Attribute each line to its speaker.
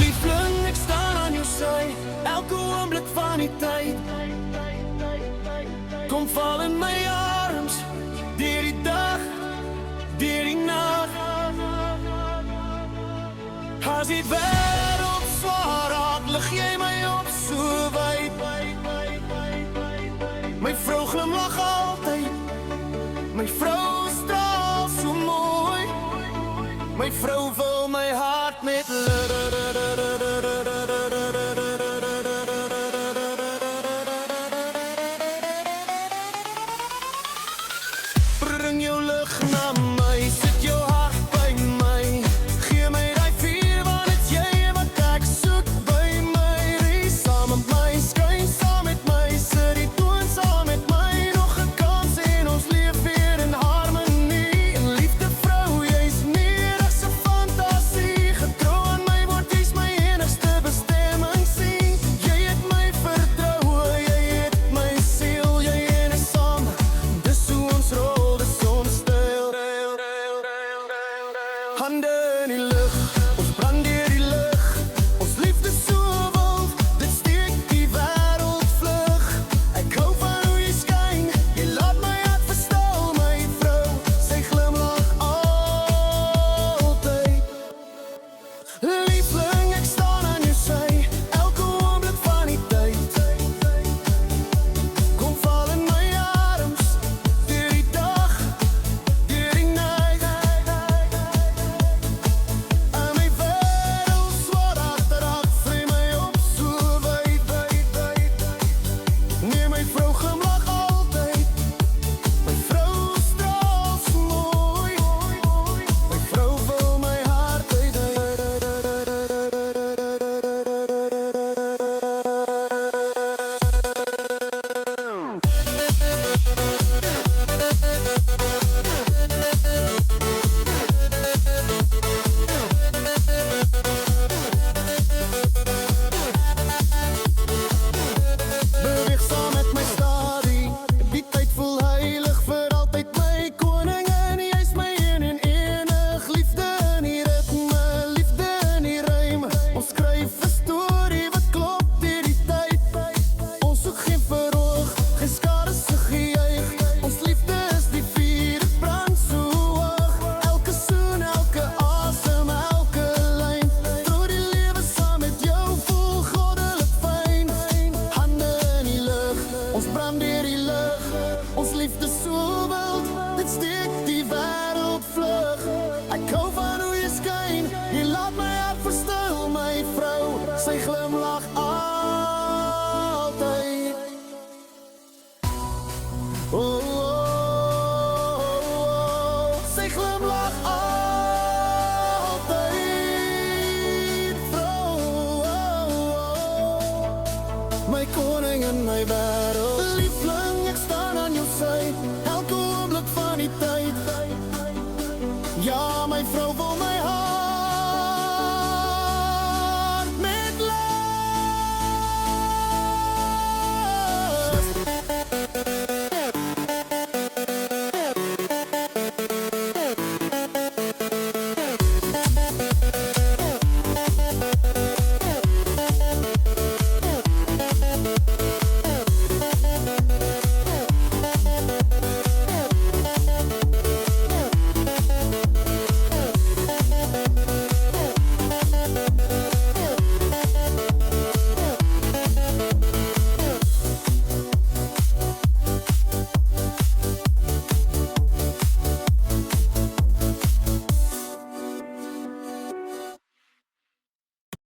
Speaker 1: Liefling, ek staan aan jou sy, elke oomblik van die tyd. Kom val in my arms, deur die dag, deur die nag. As die wêreld swaar raak, lig jy my op so wyd. My vrou glimlag altyd, my vrou straal so mooi. My vrou vul my hart met bring jou lig na my, sit jou hart by my. Gee my die vuur, want het jy wat ek soek by my. Ries saam met my, skyn saam met my, sit die toon saam met my. Nog 'n kans en ons leef weer in harmonie. En liefde vrou, jy's meer as 'n fantasie. Getrou aan my woord, jy's my enigste bestemming sien. Jy het my vertroue, jy het my siel, jy en ek saam. Dis hoe ons rol, dis ons styl. Hande in die lug, ons brand deur die lug. Ons liefde so wild, dit steek die wêreld vlug. Ek hou van hoe jy skyn, jy laat my hart verstil. My vrou, sy glimlag altyd. Liefling, ek staan aan jou sy, elke oomblik van die tyd. Kom val in my arms, deur die dag, deur die nag. En my wêreld swaar agteraf, vry my op so wyd. Nee, my vrou glimlag altyd, my vrou straal so mooi. My vrou vul my hart uit. Beweeg saam met my stadie, die tyd voel heilig, vir altyd my koningin. Jy's my een en enig, liefde in die ritme, liefde in die rym. Ons skryf 'n storie wat klop deur die tyd. Ons soek geen verhoog, geen skade se gejuig. Ons liefde is die vuur, dit brand so hoog. Elke soen, elke asem, elke lyn. Trou die lewe saam met jou, voel goddelik fyn. Hande in die lug, ons brand deur die lug. Ons liefde so wild, dit steek die wêreld vlug. Ek hou van hoe jy skyn, jy laat my hart verstil. My vrou, sy glimlag altyd. Sy glimlag altyd, vrou. My koning in my wêreld.